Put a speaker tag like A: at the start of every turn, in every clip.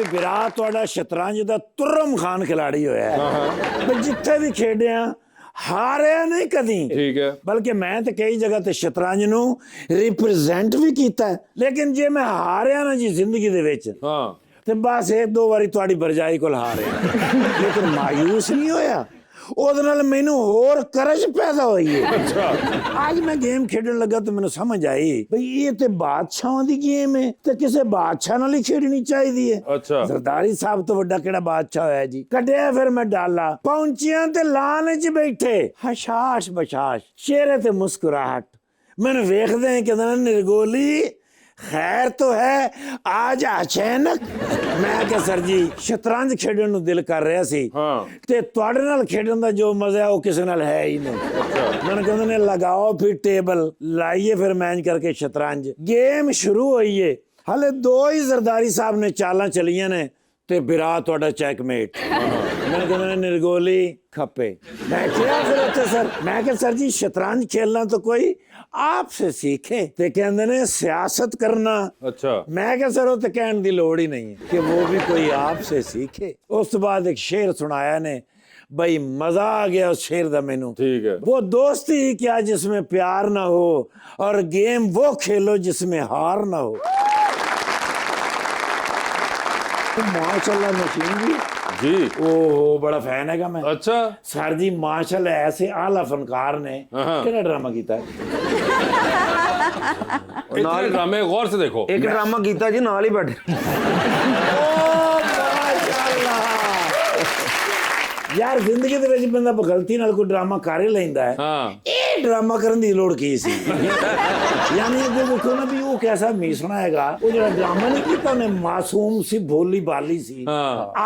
A: ਵੀ ਵਿਰਾਟ ਤੁਹਾਡਾ ਸ਼ਤਰੰਜ ਦਾ ਤੁਰਮ ਖਾਨ ਖਿਲਾੜੀ ਹੋਇਆ ਹੈ। ਵੀ ਜਿੱਥੇ ਵੀ ਖੇਡਿਆ ਹਾਰਿਆ ਨਹੀਂ ਕਦੀ।
B: ਠੀਕ ਹੈ।
A: ਬਲਕਿ ਮੈਂ ਤੇ ਕਈ ਜਗ੍ਹਾ ਤੇ ਸ਼ਤਰੰਜ ਨੂੰ ਰਿਪਰੈਜ਼ੈਂਟ ਵੀ ਕੀਤਾ ਹੈ। ਲੇਕਿਨ ਜੇ ਮੈਂ ਹਾਰਿਆ ਨਾ ਜੀ ਜ਼ਿੰਦਗੀ ਦੇ ਵਿੱਚ
B: ਹਾਂ
A: ਤੇ ਬਸ ਇੱਕ ਦੋ ਵਾਰੀ ਤੁਹਾਡੀ ਬਰਜਾਈ ਕੋਲ ਹਾਰਿਆ, ਲੇਕਿਨ ਮਾਯੂਸ ਨਹੀਂ ਹੋਇਆ। ਉਹਦੇ ਨਾਲ ਮੈਨੂੰ ਹੋਰ ਕਰਜ ਪੈਦਾ ਹੋਈ ਹੈ।
B: ਅੱਛਾ
A: ਅੱਜ ਮੈਂ ਗੇਮ ਖੇਡਣ ਲੱਗਾ ਤਾਂ ਮੈਨੂੰ ਸਮਝ ਆਈ ਬਈ ਇਹ ਤੇ ਬਾਦਸ਼ਾਹਾਂ ਦੀ ਗੇਮ ਹੈ ਤੇ ਕਿਸੇ ਬਾਦਸ਼ਾਹ ਨਾਲ ਹੀ ਖੇਡਣੀ ਚਾਹੀਦੀ ਹੈ।
B: ਅੱਛਾ
A: ਜ਼ਰਦਾਰੀ ਸਾਹਿਬ ਤੋਂ ਵੱਡਾ ਕਿਹੜਾ ਬਾਦਸ਼ਾਹ ਹੋਇਆ ਜੀ। ਕੱਢਿਆ ਫਿਰ ਮੈਂ ਡਾਲਾ, ਪਹੁੰਚਿਆ ਤੇ ਲਾਨ 'ਚ ਬੈਠੇ ਹਸ਼ਾਸ਼ ਬਸ਼ਾਸ਼, ਚਿਹਰੇ ਤੇ ਮੁਸਕਰਾਹਟ। ਮੈਨੂੰ ਵੇਖਦੇ ਕਹਿੰਦਾ ਨਿਰਗੋਲੀ खैर तो है आज अचानक। मैं क्या सर जी शतरंज खेडन ਨੂੰ ਦਿਲ ਕਰ ਰਿਹਾ ਸੀ ਤੇ ਤੁਹਾਡੇ ਨਾਲ ਖੇਡਣ ਦਾ ਜੋ ਮਜ਼ਾ ਉਹ ਕਿਸੇ ਨਾਲ ਹੈ ਹੀ ਨਹੀਂ। ਮੈਨੂੰ ਕਹਿੰਦੇ ਨੇ ਲਗਾਓ ਫਿਰ ਟੇਬਲ, ਲਾਈਏ ਫਿਰ ਮੈਚ ਕਰਕੇ ਸ਼ਤਰੰਜ। ਗੇਮ ਸ਼ੁਰੂ ਹੋਈ ਏ, ਹਲੇ ਦੋ ਹੀ ਜ਼ਰਦਾਰੀ ਸਾਹਿਬ ਨੇ ਚਾਲਾਂ ਚਲੀਆਂ ਨੇ ਤੇ ਵਿਰਾਟ ਤੁਹਾਡਾ ਚੈਕਮੇਟ। ਮੈਨੂੰ ਕਹਿੰਦੇ ਨੇ ਨਿਰਗੋਲੀ खपे। मैं क्या फिर अच्छा सर, मैं क्या सर जी शतरंज खेलना तो कोई आपसे सीखे ते कहंदे ने सियासत करना।
B: अच्छा
A: मैं क्या सर वो तो कहने की लोड़ ही नहीं है कि वो भी कोई आपसे सीखे। उस तो बाद एक शेर सुनाया ने, भाई मजा आ गया उस शेर दा मैनू।
B: ठीक है।
A: वो दोस्ती क्या जिसमें प्यार ना हो, और गेम वो खेलो जिसमें हार ना हो। माशाल्लाह मशीन जी ओहो बड़ा फैन है मैं।
B: अच्छा
A: सर जी माशाल्लाह ऐसे आला फनकार ने किहड़ा ड्रामा कीता है।
B: नाल ड्रामे गौर से देखो।
C: एक ड्रामा कीता जी नाल ही बैठे।
A: यार जिंदगी ਦੇ ਵਿੱਚ ਬੰਦਾ ਗਲਤੀ ਨਾਲ ਕੋਈ ਡਰਾਮਾ ਕਰ ਹੀ ਲੈਂਦਾ ਹੈ। ਇਹ ਡਰਾਮਾ ਕਰਨ ਦੀ ਲੋੜ ਕੀ ਸੀ। ਯਾਨੀ ਇਹ ਦੇਖੋ ਨਾ ਵੀ ਉਹ ਕਿਹਦਾ ਮੀਸਣਾ ਹੈਗਾ। ਉਹ ਜਿਹੜਾ ਡਰਾਮਾ ਨਹੀਂ ਕੀਤਾ ਉਹਨੇ ਮਾਸੂਮ ਸੀ, ਭੋਲੀ ਬਾਲੀ ਸੀ।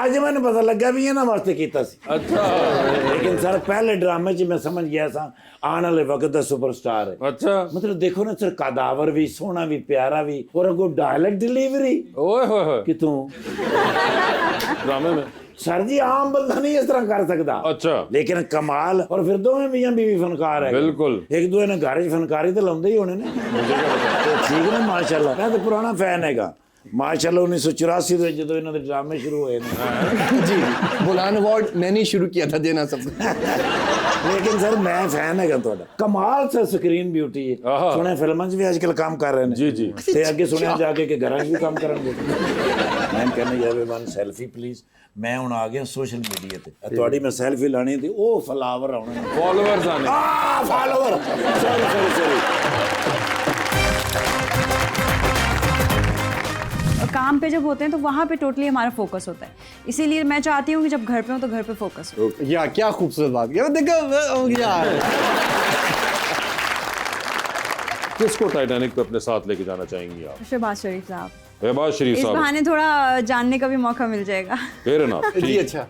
A: ਅੱਜ ਮੈਨੂੰ ਪਤਾ ਲੱਗਾ ਵੀ ਇਹਨਾਂ ਵਾਸਤੇ ਕੀਤਾ ਸੀ।
B: ਅੱਛਾ
A: ਲੇਕਿਨ ਸਰ ਪਹਿਲੇ ਡਰਾਮੇ 'ਚ ਮੈਂ ਸਮਝ ਗਿਆ ਸਾਂ ਆਉਣ ਵਾਲੇ ਵਕਤ ਦਾ ਸੁਪਰਸਟਾਰ ਹੈ।
B: ਅੱਛਾ
A: ਮਤਲਬ ਦੇਖੋ ਨਾ ਸਰ, ਕਾਦਾਵਰ ਵੀ ਸੋਹਣਾ ਵੀ ਪਿਆਰਾ ਵੀ, और अगो डायलॉग डिलीवरी
B: ओए होए होए
A: कितों
B: ड्रामे में
A: सर जी आम बंदा नहीं इस तरह कर सकता।
B: अच्छा
A: लेकिन कमाल, और फिर दोवें मियां बीवी फनकार है।
B: बिल्कुल
A: एक दूसरे ने घर फनकारी तो लाउंदे ही होने ने। तो ठीक है माशाल्लाह, मैं तो पुराना फैन हैगा माशाल्लाह। 1984 में जो इन्होंने ड्रामे शुरू हुए
C: जी बुलान अवार्ड मैंने शुरू किया था देना सबको।
A: लेकिन सर मैं फैन है ਤੁਹਾਡਾ। कमाल से स्क्रीन ब्यूटी है। सुने फिल्मां 'ਚ भी आजकल काम कर रहे हैं।
B: जी जी
A: ਤੇ ਅੱਗੇ ਸੁਣਿਆ ਜਾ ਕੇ ਕਿ ਘਰਾਂ 'ਚ ਵੀ ਕੰਮ ਕਰਨਗੇ। ਮੈਂ ਕਹਿੰਦਾ ਯਾਰ ਵਨ ਸੈਲਫੀ ਪਲੀਜ਼। ਮੈਂ ਹੁਣ ਆ ਗਿਆ ਸੋਸ਼ਲ ਮੀਡੀਆ ਤੇ, ਤੁਹਾਡੀ ਮੈਂ ਸੈਲਫੀ ਲਾਣੀ ਤੇ ਉਹ ਫਲਾਵਰ ਆਉਣੇ,
B: फॉलोअर्स आने।
A: ਫਾਲੋਅਰ। सॉरी
D: काम पे जब होते हैं तो वहाँ पे टोटली हमारा फोकस होता है। इसीलिए मैं चाहती हूँ कि जब घर पे हूँ तो घर पे फोकस हो।
C: यार क्या खूबसूरत बात किया देखो यार।
B: किसको टाइटैनिक पे अपने साथ लेके जाना चाहेंगी आप?
D: शहबाज शरीफ साहब।
B: शहबाज शरीफ
D: इस
B: साहब
D: बहाने थोड़ा जानने का भी मौका मिल जाएगा।
B: Fair enough.
C: जी अच्छा।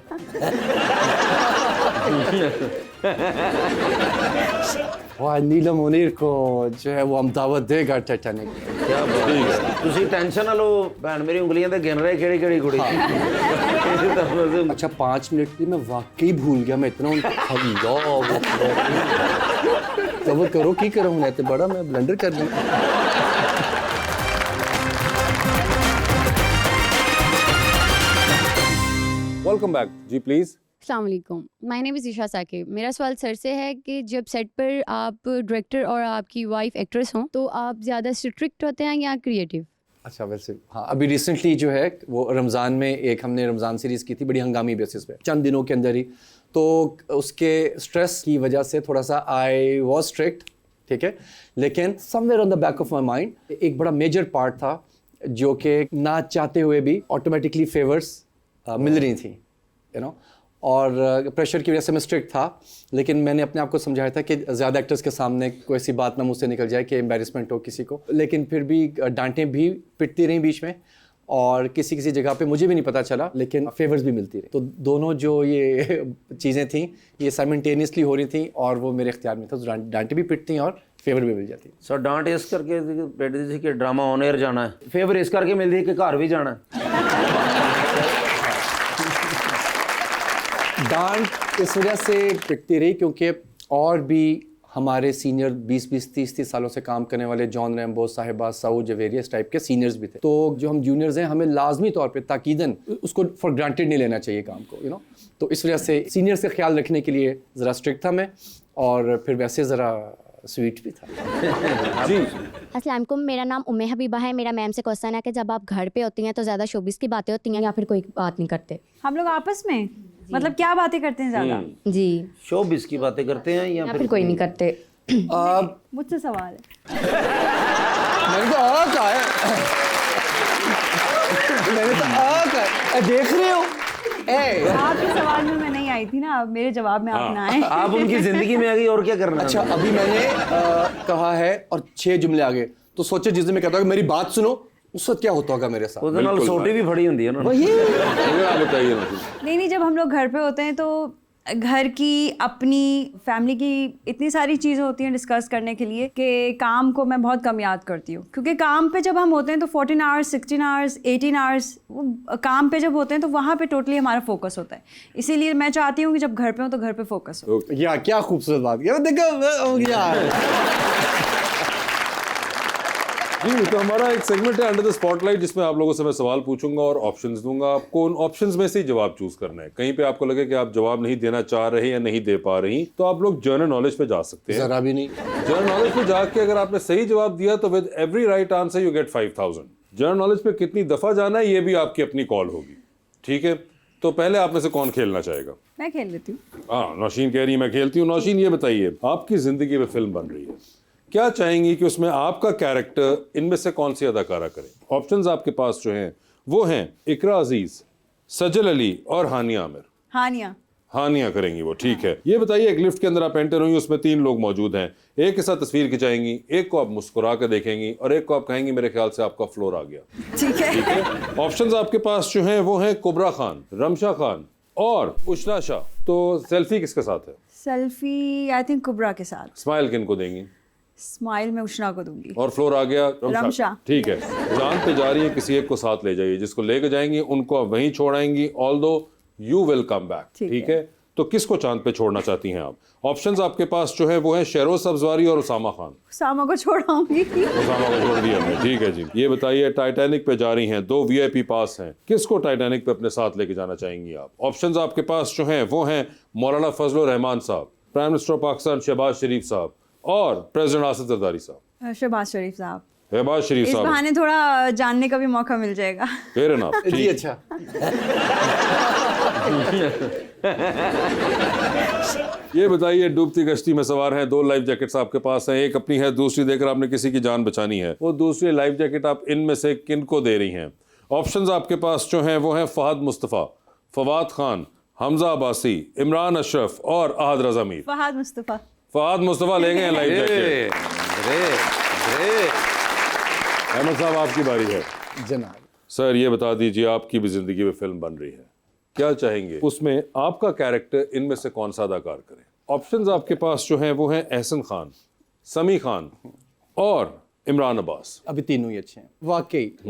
C: वाह नीलम मुनीर को जो है वो हम दावत देगा टाइटैनिक।
A: क्या बात।
C: तुसी टेंशन ना लो, भैन मेरी उंगलियां तो गिन रहे केड़ी केड़ी कुड़ी। अच्छा 5 मिनट की मैं वाकई भूल गया, मैं इतना अल्लाह तब करो की करूं मैं तो बड़ा मैं ब्लंडर कर दूं।
B: Welcome back ji please.
E: अस्सलामुअलैकुम, my name is Esha Saqib. मेरा सवाल सर से है कि जब सेट पर आप डायरेक्टर और आपकी वाइफ एक्ट्रेस हों तो आप ज़्यादा स्ट्रिक्ट होते हैं या क्रिएटिव?
C: अच्छा वैसे हाँ, अभी रिसेंटली जो है वो रमज़ान में एक हमने रमज़ान सीरीज़ की थी बड़ी हंगामी बेसिस पे चंद दिनों के अंदर ही, तो उसके स्ट्रेस की वजह से थोड़ा सा आई वॉज स्ट्रिक्ट, ठीक है। लेकिन somewhere on the back of my mind एक बड़ा मेजर पार्ट था जो कि ना चाहते हुए भी ऑटोमेटिकली फेवर्स मिल रही थी, यू नो। और प्रेशर की वजह से मैं स्ट्रिक्ट था, लेकिन मैंने अपने आप को समझाया था कि ज़्यादा एक्टर्स के सामने कोई ऐसी बात ना मुझसे निकल जाए कि एम्बेरसमेंट हो किसी को। लेकिन फिर भी डांटें भी पिटती रहीं बीच में, और किसी किसी जगह पे मुझे भी नहीं पता चला लेकिन फेवर्स भी मिलती रही। तो दोनों जो ये चीज़ें थी ये साइमल्टेनियसली हो रही थी और वो मेरे इख्तियार में था। तो डांटें भी पिटती और फेवर भी मिल जाती।
F: सर डांट इस करके पिटती थी कि ड्रामा ऑन एयर जाना है, फेवर इस करके मिलती है कि घर भी जाना है।
C: डांट इस वजह से पिटती रही क्योंकि और भी हमारे सीनियर 20-20 30-30 सालों से काम करने वाले जॉन रैम्बो, साहिबा, साउथ वेरियस टाइप के सीनियर्स भी थे। तो जो हम जूनियर्स हैं हमें लाजमी तौर पे ताकीदन उसको फॉर ग्रांटेड नहीं लेना चाहिए काम को, तो इस वजह से सीनियर्स का ख्याल रखने के लिए ज़रा स्ट्रिक्ट था मैं, और फिर वैसे ज़रा स्वीट भी था।
B: जी
G: अस्सलाम वालेकुम, मेरा नाम उम्मे हबीबा है। मेरा मैम से क्वेश्चन है कि जब आप घर पे होती हैं तो ज़्यादा शोबिस की बातें होती हैं या फिर कोई बात नहीं करते?
D: हम लोग आपस में मतलब क्या बातें करते हैं ज़्यादा?
G: जी,
F: शोबिस की बातें करते हैं या
G: या
F: फिर
G: फिर कोई नहीं करते?
D: मुझसे सवाल है।
C: मैंने तो कहा है, मैंने तो कहा है, देख रहे हो
D: आपके सवाल में मैं नहीं आई थी ना, अब मेरे जवाब में आप ना आए।
F: आप उनकी जिंदगी में आ गई और क्या करना है?
C: अच्छा, अभी मैंने कहा है और 6 जुमले आ गए, तो सोचो जिस दिन मैं कहता हूँ कि मेरी बात सुनो, उस वक्त क्या होता होगा मेरे साथ?
F: ਉਹਦੇ ਨਾਲ ਸੋਟੀ ਵੀ ਫੜੀ ਹੁੰਦੀ ਹੈ ਨਾ।
B: आप बताइए ना।
D: नहीं, जब हम लोग घर पे होते हैं तो घर की अपनी फैमिली की इतनी सारी चीज़ें होती हैं डिस्कस करने के लिए कि काम को मैं बहुत कम याद करती हूँ, क्योंकि काम पे जब हम होते हैं तो 14 आवर्स 16 आवर्स 18 आवर्स काम पे जब होते हैं तो वहाँ पे टोटली हमारा फोकस होता है। इसीलिए मैं चाहती हूँ कि जब घर पे हो तो घर पे फोकस हो।
C: या क्या खूबसूरत बात किया, देखो यार।
B: जी तो हमारा एक सेगमेंट है अंडर द स्पॉटलाइट, जिसमें आप लोगों से मैं सवाल पूछूंगा और ऑप्शंस दूंगा। आपको उन ऑप्शंस में से ही जवाब चूज करना है। कहीं पे आपको लगे कि आप जवाब नहीं देना चाह रहे या नहीं दे पा रही, तो आप लोग जनरल नॉलेज पे जा सकते हैं।
C: जरा भी नहीं।
B: जनरल नॉलेज पे जाके अगर आपने सही जवाब दिया तो with every right answer you get 5000। General knowledge पे कितनी दफा जाना है ये भी आपकी अपनी कॉल होगी, ठीक है? तो पहले आप में से कौन खेलना चाहेगा?
D: मैं खेल लेती हूँ।
B: हाँ, नौशीन कह रही है मैं खेलती हूँ। नौशीन ये बताइए, आपकी जिंदगी में फिल्म बन रही है, क्या चाहेंगी कि उसमें आपका कैरेक्टर इनमें से कौन सी अदाकारा करे? ऑप्शंस आपके पास जो हैं वो हैं इकरा अजीज, सजल अली और हानिया आमिर। हानिया करेंगी वो, ठीक है। ये बताइए, एक लिफ्ट के अंदर आप एंटर हुई, उसमें 3 लोग मौजूद हैं, एक के साथ तस्वीर खिंचाएंगी, एक को आप मुस्कुरा कर देखेंगी और एक को आप कहेंगी मेरे ख्याल से आपका फ्लोर आ गया,
D: ठीक है।
B: ठीक है? ऑप्शंस आपके पास जो हैं वो हैं कुबरा खान, रमशा खान और उशना शाह। तो सेल्फी किसके साथ है?
D: सेल्फी आई थिंक कुबरा के साथ।
B: स्माइल किन को देंगी?
D: स्माइल में उशना को दूंगी।
B: और फ्लोर आ गया
D: रमशा।
B: ठीक है, जान पे जा रही है, किसी एक को साथ ले जाइए। जिसको लेके जाएंगी उनको आप वहीं छोड़ाएंगी, although you will come back, ठीक है? तो किसको चांद पे छोड़ना चाहती हैं आप? ऑप्शंस आपके पास जो है वो है शहरोज सब्जवारी और उसामा खान।
D: उसामा को छोड़ाऊंगी।
B: उसामा को छोड़ दिया हमने, ठीक है जी। ये बताइए, टाइटैनिक पे जा रही हैं, 2 VIP पास हैं, किसको टाइटैनिक पे अपने साथ लेके जाना चाहेंगी आप? ऑप्शंस आपके पास जो हैं वो हैं मौलाना फजलुर रहमान साहब, prime minister of Pakistan Shehbaz Sharif साहब और प्रेसिडेंट आसिफ जरदारी साहब।
D: शहबाज शरीफ साहब।
B: शहबाज शरीफ
D: इस
B: साहब,
D: बहाने थोड़ा जानने का भी मौका मिल जाएगा।
B: फेयर एनफ,
C: जी
B: ठीक।
C: अच्छा।
B: ये बताइए, डूबती कश्ती में सवार हैं, 2 लाइफ जैकेट्स आपके पास हैं, एक अपनी है, दूसरी देकर आपने किसी की जान बचानी है। वो दूसरी लाइफ जैकेट आप इनमें से किन को दे रही हैं? ऑप्शंस आपके पास जो हैं वो हैं फहद मुस्तफ़ा, फवाद खान, हमजा अब्बासी, इमरान अशरफ और अहद रज़ा मीर।
D: फहद मुस्तफ़ा।
B: फहद मुस्तफ़ा ले गए लाइफ जैकेट। अहमद साहब, आपकी बारी है।
C: जनाब,
B: सर ये बता दीजिए, आपकी भी जिंदगी में फिल्म बन रही है, क्या चाहेंगे उसमें आपका कैरेक्टर इनमें से कौन सा अदाकार करे? ऑप्शंस आपके पास जो हैं वो हैं एहसन खान, समी खान और इमरान अब्बास।
C: अभी तीनों ही अच्छे हैं।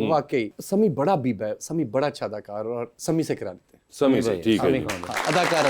C: वाकई समी बड़ा बीबा है, समी बड़ा अच्छा अदाकार, और समी से करा देते हैं।
B: समी से, ठीक है जी।
C: अदाकार